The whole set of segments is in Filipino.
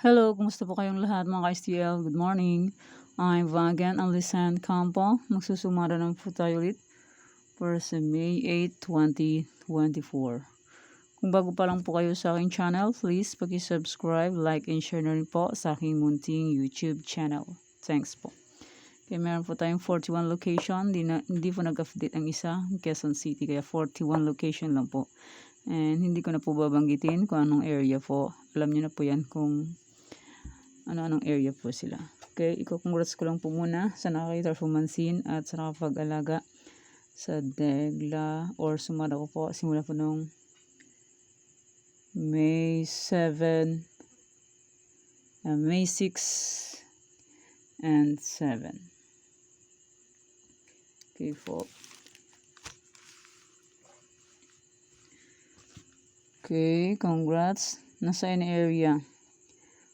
Hello, kumusta po kayong lahat mga ka-STL? Good morning. I'm Vagan Alisan Campo. Magsusumara ng po tayo ulit para sa May 8, 2024. Kung bago pa lang po kayo sa aking channel, please paki-subscribe, like, and share na rin po sa aking munting YouTube channel. Thanks po. Kaya meron po tayong 41 location. Hindi po nag-update ang isa, Quezon City. Kaya 41 location lang po. And hindi ko na po babanggitin kung anong area po. Alam niyo na po yan kung ano-anong area po sila. Okay, i-congrats ko lang po muna sa nakakita fumansin at sa nakapag-alaga sa Degla or sumada ko po simula po nung May 7, May 6 and 7. Okay po. Okay, congrats. Nasa any area?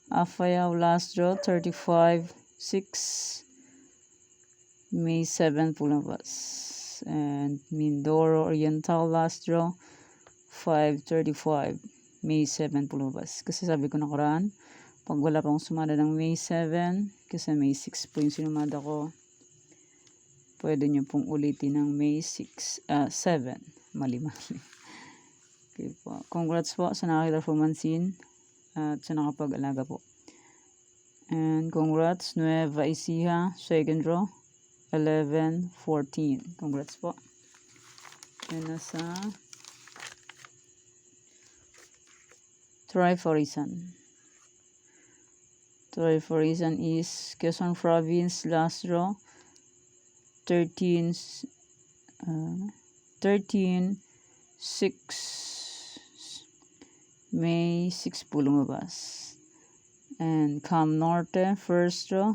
Afayao last draw 35 6 May 7 po labas. And Mindoro Oriental last draw 5:35 May 7 po labas. Kasi sabi ko nakaraan, pag wala pang sumada ng May 7, kasi May 6 po yung sinumada ko, pwede nyo pong ulitin ng May 7. Mali-mali. Okay po. Congrats po sa nakakita fumansin at sa nakapag-alaga po. And congrats, Nueva Ecija, second draw, 11-14. Congrats po. And nasa Triforisan. Triforisan is Quezon Province, last draw, 13 6 May 6 po lumabas. And Cam Norte, first draw,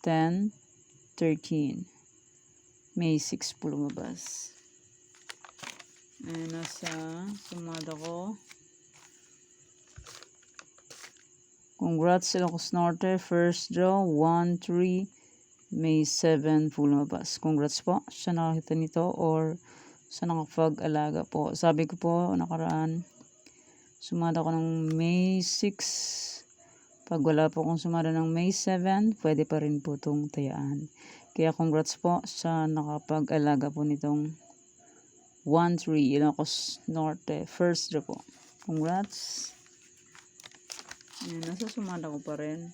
10-13 May 6 po lumabas. And nasa sumada ko, congrats Ilocos Norte, first draw, 1-3 May 7 po lumabas. Congrats po sa nakakita nito or sa nakapag-alaga po. Sabi ko po nakaraan, sumada ko ng May 6. Pag wala po akong sumada ng May 7, pwede pa rin po itong tayaan. Kaya congrats po sa nakapag-alaga po nitong 1-3 Ilocos Norte. First draw po. Congrats. Ayan, nasa sumada ko pa rin.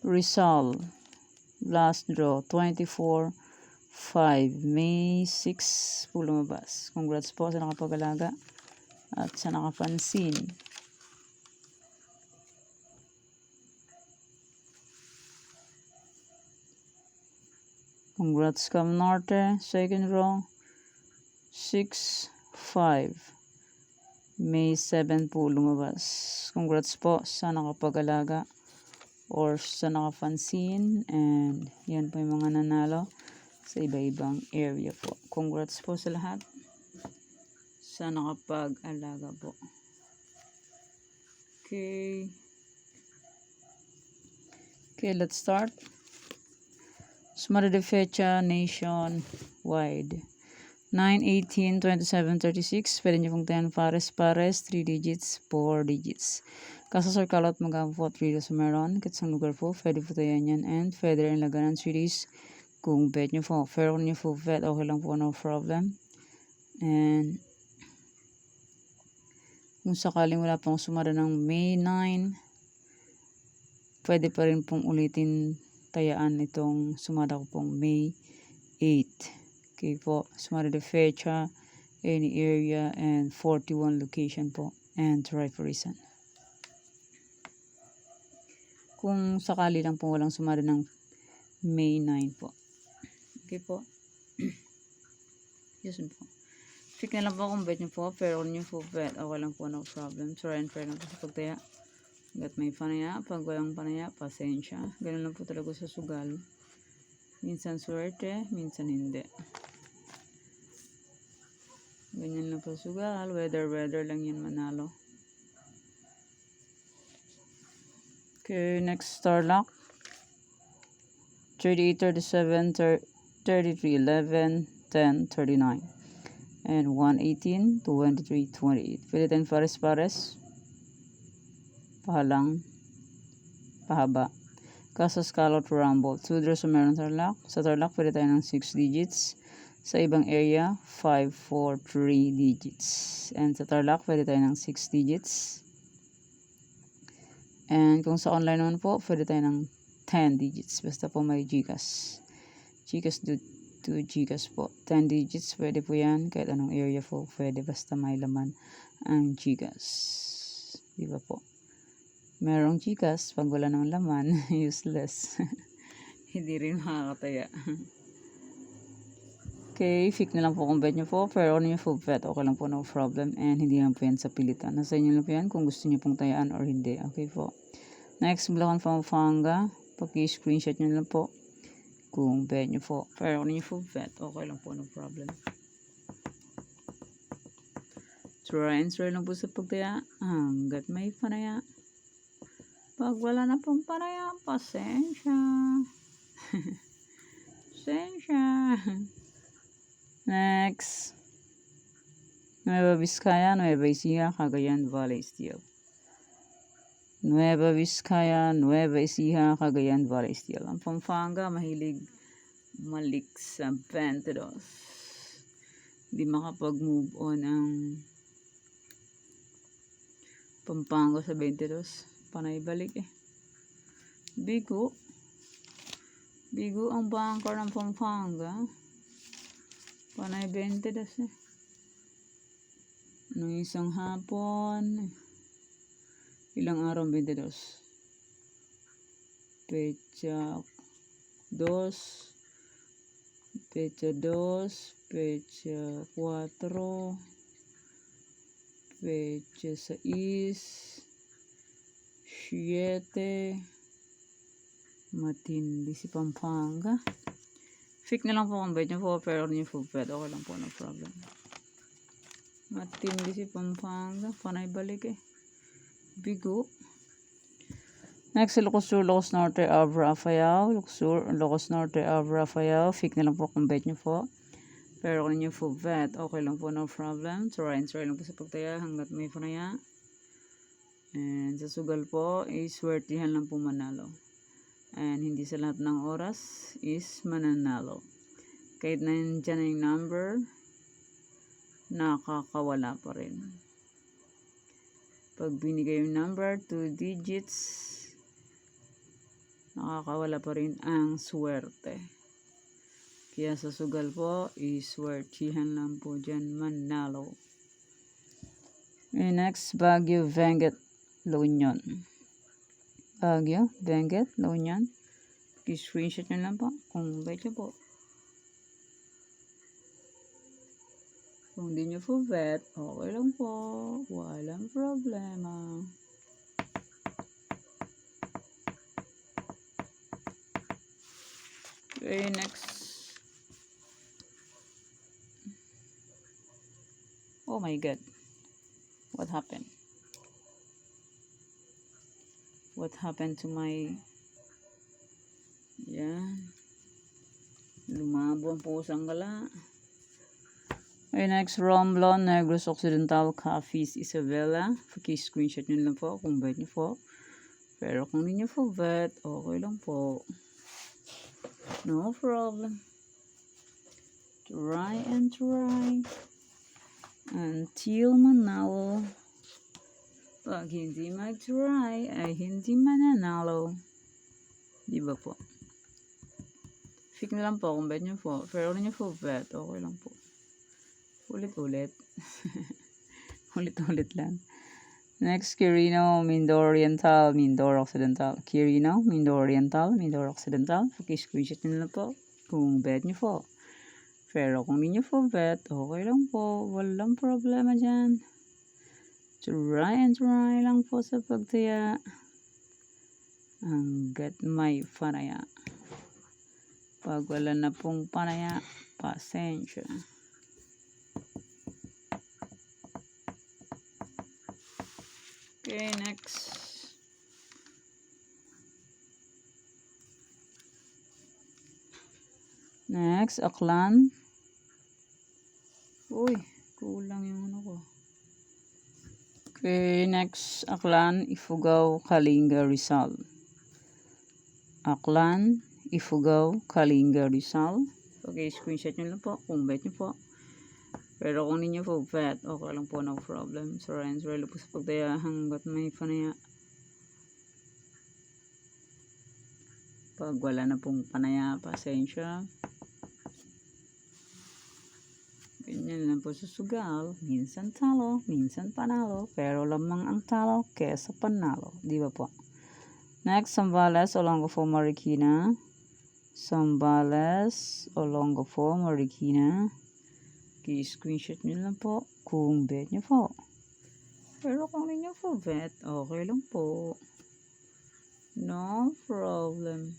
Rizal. Last draw. 24-5 May 6 po lumabas. Congrats po sa nakapag-alaga at sa nakapansin. Congrats Cam Norte, second row, 6-5 May 7 po lumabas. Congrats po sa nakapag-alaga or sa nakapansin, and yan po yung mga nanalo sa iba-ibang area po. Congrats po sa lahat sa nakapag-alaga po. Okay, let's start. Sumada de fecha nationwide. 9, 18, 27, 36. Pwede nyo pong tayan pares, 3 digits, 4 digits. Kaso sir kalot mag-ampo po 3 sa meron. Kitsang lugar po, pwede po tayan yan. And pwede rin laganan 3 days kung bet nyo po. Fair kung nyo po bet, okay lang po, no problem. And kung sakaling wala pang sumada ng May 9, pwede pa rin pong ulitin tayaan itong sumada ko pong May 8. Okay po, sumada de fecha, any area, and 41 location po, and Triforisan. Kung sakali lang po walang sumada ng May 9 po. Okay po. Yes po. Pick na lang po kung bet nyo po, pero kung nyo po bet, okay lang po, no problem. Try and try lang po sa pagtaya. Hanggat may panaya, pag walang panaya, pasensya. Ganun lang po talaga sa sugal. Minsan swerte, minsan hindi. Ganyan lang po sugal. Weather lang yan manalo. Okay, next star lock. 38, 37, 33, 11, 10, 39. And 118, 23, 28. Pwede tayong pares-pares. Pahalang. Pahaba. Kaso scallop rumble. 2 draws o meron tarlac. Sa tarlac, pwede tayo ng 6 digits. Sa ibang area, 5, 4, 3 digits. And sa tarlac, pwede tayo ng 6 digits. And kung sa online naman po, pwede tayo ng 10 digits. Basta po may GCash. GCash to GCash po. 10 digits, pwede po yan. Kahit anong area po, pwede. Basta may laman ang GCash. Diba po? Merong GCash, pag wala ng laman, useless. Hindi rin makakataya. Okay, fix na lang po kung bet nyo po. Pero ano nyo po bet, okay lang po, no problem. And hindi lang po yan sa pilitan. Nasa inyo lang po yan kung gusto nyo pong tayaan or hindi. Okay po. Next, Bulacan Pampanga. Paki-screenshot nyo lang po kung bet nyo po. Pero ano nyo po bet, okay lang po, no problem. Try and try lang po sa pagtaya. Hanggat may panaya. Pag wala na pong panaya, pasensya. Pasensya. Next. Nueva Vizcaya, Nueva Ecija, Cagayan Valley Steel. Nueva Vizcaya, Nueva Ecija, Cagayan Valley Steel. Ang Pampanga, mahilig malik sa 22. Hindi makapag-move on ang Pampanga sa 22. Panay balik eh. Bigo ang bangker ng Pampanga. Panay 22 eh. Nung isang hapon, ilang araw 22? Pecha 2, pecha 2, pecha 4, pecha 6, 7. Matindi si Pampanga. Fix na lang po kung bet nyo po, pero nyo po bet. Okay lang po, no problem. Matindi si Pampanga. Panay balik eh. Bigo. Next, Ilocos Sur, Ilocos Norte, Abra, Afayao. Ilocos Norte, Abra, Afayao. Fix na lang po kung bet nyo po. Pero kung nyo po bet, okay lang po, no problem. Try lang po sa pagtaya hanggat may panaya. And sa sugal po, iswertihan lang po manalo. And hindi sa lahat ng oras is mananalo. Kahit na dyan yung number, nakakawala pa rin. Pag binigay yung number, 2 digits, nakakawala pa rin ang swerte. Kaya sa sugal po, iswertihan lang po dyan manalo. And next, Baguio, Benguet, La Union. Baguio, Benguet, La Union. I-screenshot nyo lang po kung bet nyo po. Kung di nyo po bet, okay lang po. Walang problema. Okay, next. Oh my God. What happened? What happened to my... Yan. Lumabo ang pusang gala. Okay, next, Romblon, Negros Occidental, Cafis, Isabela. Paki-screenshot nyo lang po kung bet nyo po. Pero kung hindi nyo po bet, okay lang po. No problem. Try and try. Until manalo. Pag hindi mag-try, ay hindi mananalo. Diba po? Fix na lang po kung bet nyo po. Pero kung nyo po bet, okay lang po. Ulit-ulit. Ulit-ulit lang. Next, Quirino, Mindoro Oriental, Mindoro Occidental. Quirino, Mindoro Oriental, Mindoro Occidental. Paki-screenshot nyo lang po kung bet nyo po. Pero kung hindi nyo po bet, okay lang po. Walang problema dyan. Try and try lang po sa pagtaya. Hanggat may panaya. Pag wala na pong panaya, pasensya. Okay, next. Next, Aklan. Uy. Kulang yung ano ko. Okay, next, Aklan, Ifugao, Kalinga, Rizal. Aklan, Ifugao, Kalinga, Rizal. Okay, screenshot nyo lang po kung bet nyo po. Pero kung ninyo po bet, okay lang po, no problem. So, Ryan's Relo po sa pagdaya hanggat may panaya. Pag wala na pong panaya, pasensya. Ganyan lang po sa sugal. Minsan talo, minsan panalo. Pero lamang ang talo kesa panalo. Di ba po? Next, Zambales, Olongapo, Marikina. Zambales, Olongapo, Marikina. Okay, screenshot nyo lang po kung bet nyo po. Pero kung hindi nyo po bet, okay lang po. No problem.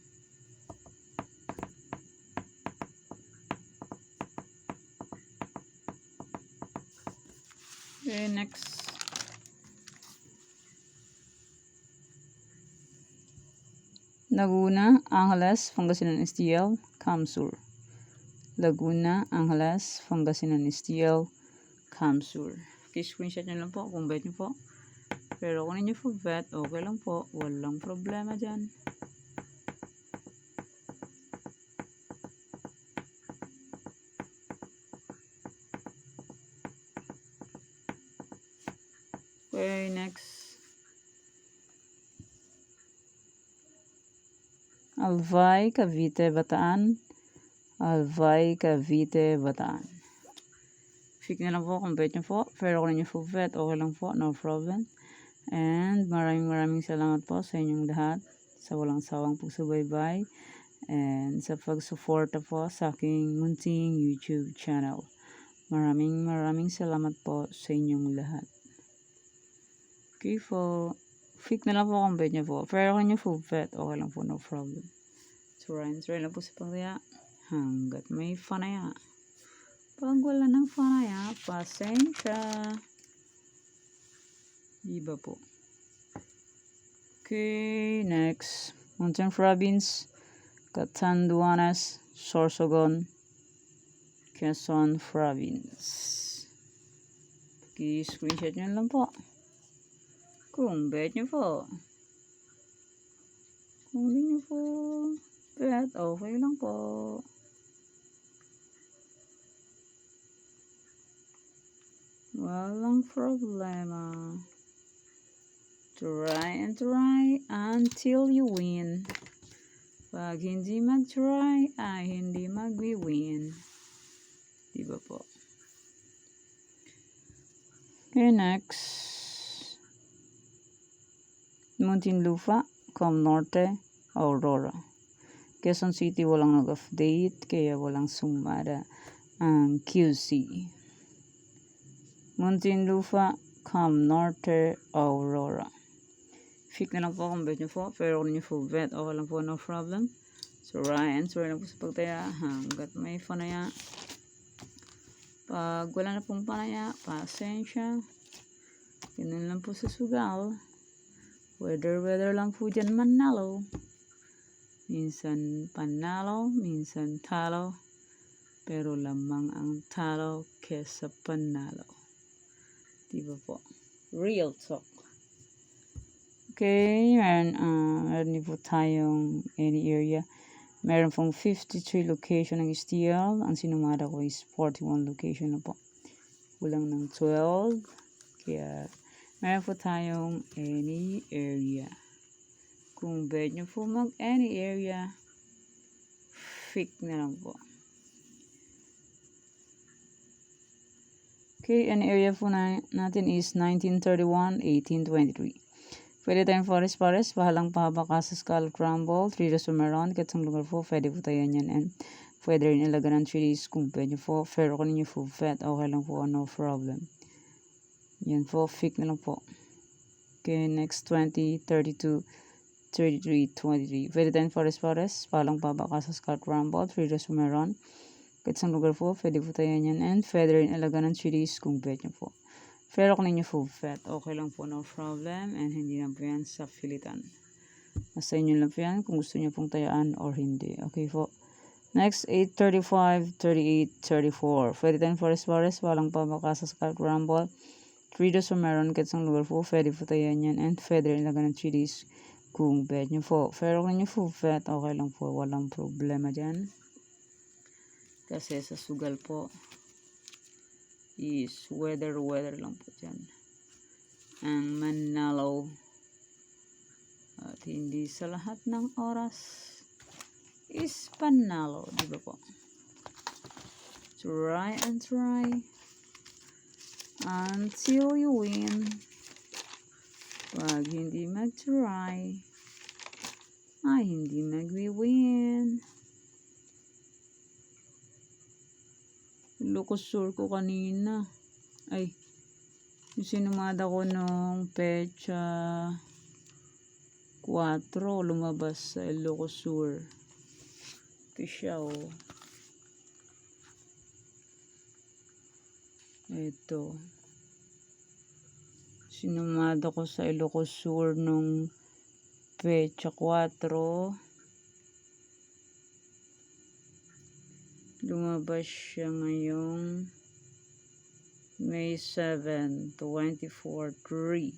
Okay, next. Laguna, Angeles, Pangasinan, STL, Kamsur. Laguna, Angeles, Pangasinan, STL, Kamsur. Okay, screenshot nyo lang po kung bet nyo po. Pero kung hindi nyo po bet, okay lang po. Walang problema dyan. Okay, next. Albay, Cavite, Bataan. Albay, Cavite, Bataan. Pick na lang po kung bet nyo po. Pero kung hindi nyo po bet, okay lang po. No problem. And maraming salamat po sa inyong lahat. Sa walang sawang pagsubaybay. And sa pagsuporta po sa aking munting YouTube channel. Maraming salamat po sa inyong lahat. Okay po. Pick na lang po kung bet nyo po. Pero kung nyo po bet, okay lang po. No problem. So, Ryan's Relo po sa pagdaya. Hanggat may fanaya. Pag wala ng fanaya, pasensya. Iba po. Okay, next. Mountain Province, Catanduanes, Sorsogon, Quezon Province. Okay, screenshot nyo lang po. Kung bet nyo po. Kung hindi nyo po bet, okay lang po. Walang problema. Try until you win. Pag hindi mag-try, ay hindi mag-win. Diba po? Okay, next. Muntinlupa, Comnorte, Aurora. Quezon City walang nag-update, kaya walang sumada ang QC. Muntinlupa, Comnorte, Aurora. Pick na lang po kung bet nyo po. Pero kung nyo po bet, okay lang po, no problem. So, Ryan, sorry lang po sa pagtaya. Hanggat may panaya. Pag wala na pong panaya, pasensya. Ganun lang po sa sugal. Weather lang po dyan manalo. Minsan panalo, minsan talo. Pero lamang ang talo kesa panalo. Diba po? Real talk. Okay, meron din po tayong any area. Meron pong 53 location ng STL. Ang sinumada ko is 41 location na po. Kulang ng 12. Kaya, meron po tayong any area. Kung bet nyo po mag any area, pick na lang po. Okay, any area po natin is 1931, 1823. Pwede tayong Forest, Bahalang Pahaba, Casas, Crumble, 3 days Meron, kahit sa lugar po, pwede po tayo yan. And pwede rin ilagan ng 3 days kung pwede po. Pero kung ninyo po vet, okay lang po, no problem. Yan po, pick na lang po. Okay, next 20, 32, 33, 23. Pwede tayong Forest, Bahalang Pahaba, Casas, Crumble, 3 days Meron, kahit sa lugar po, pwede po tayo yan. And pwede rin ilagan ng 3 days kung pwede po. Pero kung ninyo full fat, okay lang po, no problem. And hindi lang po yan sa pilitan. Nasa inyo lang po yan kung gusto nyo pong tayaan or hindi. Okay po. Next, 8:35, 38, 34. Pwede tayong Forest Forest, walang pabakasa sa Scarlet Rumble. 3 days o meron kits ang lugar po, pwede po tayo yan. And pwede rin lagan ng 3 days kung bet nyo po. Pero kung nyo po bet, okay lang po, walang problema dyan. Kasi sa sugal po is weather lang po dyan. Ang manalo at hindi sa lahat ng oras is panalo, di ba po? Try and try until you win. Pag hindi mag-try ay hindi mag-win. Lukosur ko kanina ay yung sinumada ko nung pecha 4 lumabas sa Ilocosur. Ito siya oh. Ito. Sinumada ko sa Ilocosur nung pecha 4. Lumabas siya ngayong May 7, 24-3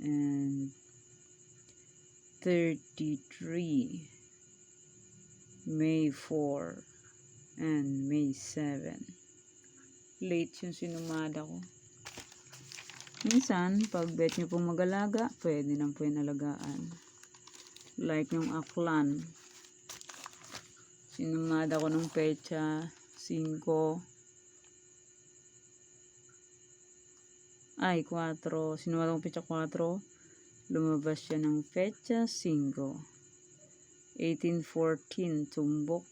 and 33 May 4 and May 7. Late yung sinumada ko. Minsan, pag bet nyo pong mag-alaga, pwede nang po yung alagaan. Like yung Aklan. Sinumada ko nung pecha 5. Ay, 4. Sinumada ko pecha 4. Lumabas siya ng pecha 5. 18-14, tumbok.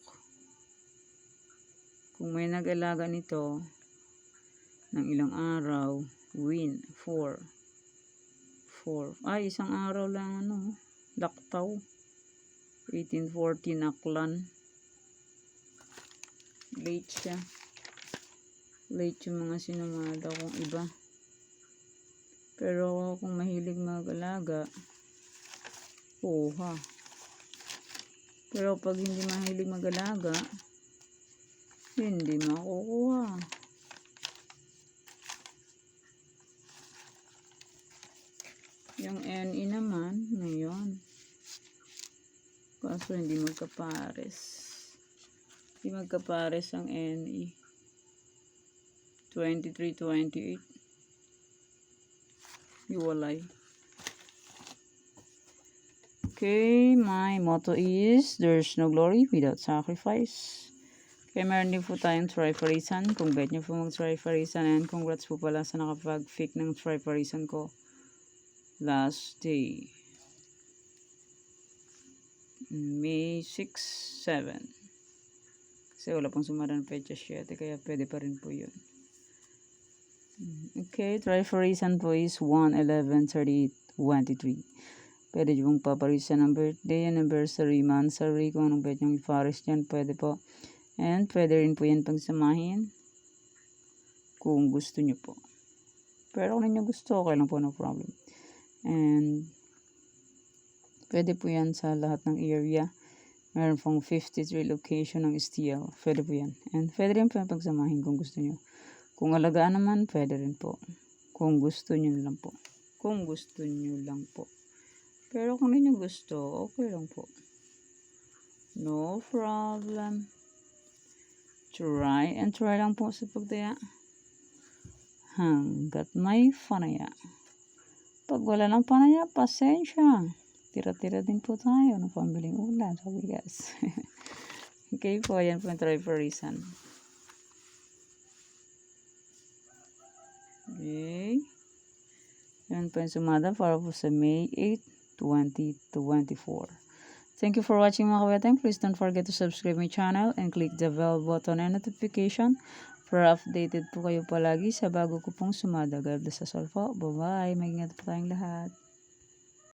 Kung may nag-alaga nito ng ilang araw, win 4. Ay, isang araw lang laktaw. 18-14 Aklan. Late siya. Late yung mga sinumada kong iba. Pero kung mahilig mag-alaga, ha. Pero pag hindi mahilig mag-alaga, hindi makukuha. Yung NE naman, ngayon. Kaso hindi magkapares. Hindi magkapares ang NE. 23-28. Iwalay. Okay, my motto is, there's no glory without sacrifice. Okay, meron din po tayong trifarisan. Kung bet nyo po mag-trifarisan, and congrats po pala sa nakapag-fake ng trifarisan ko. Last day. May 6, 7. Kasi wala pong sumara ng pecha 7, kaya pwede pa rin po yun. Okay, trifarisan po is 1, 11, 38, 23. Pwede yung paparisan ng birthday, anniversary, mansary, kung anong bet yung iparis dyan, pwede po. And pwede rin po yan pagsamahin kung gusto nyo po. Pero kung ninyo gusto, okay lang po, no problem. And pwede po yan sa lahat ng area. Meron pong 53 location ng STL. Pwede po yan. And pwede rin po yan pagsamahin kung gusto nyo. Kung alagaan naman, pwede rin po. Kung gusto nyo lang po. Kung gusto nyo lang po. Pero kung ninyo gusto, okay lang po. No problem. Try and try lang po sa pagdaya. Hanggat may panaya. Pag wala ng panaya, pasensya. Tira-tira din po tayo ng pambiling ulam, sabi guys. Okay po, yan po yung trifarisan. Okay. Yan po yung sumada para po sa May 8, 2024. Thank you for watching mga kabeteng. Please don't forget to subscribe my channel and click the bell button and notification para updated po kayo palagi sa bago ko pong sumada. God bless us all po. Bye-bye. Mag-ingat po tayong lahat.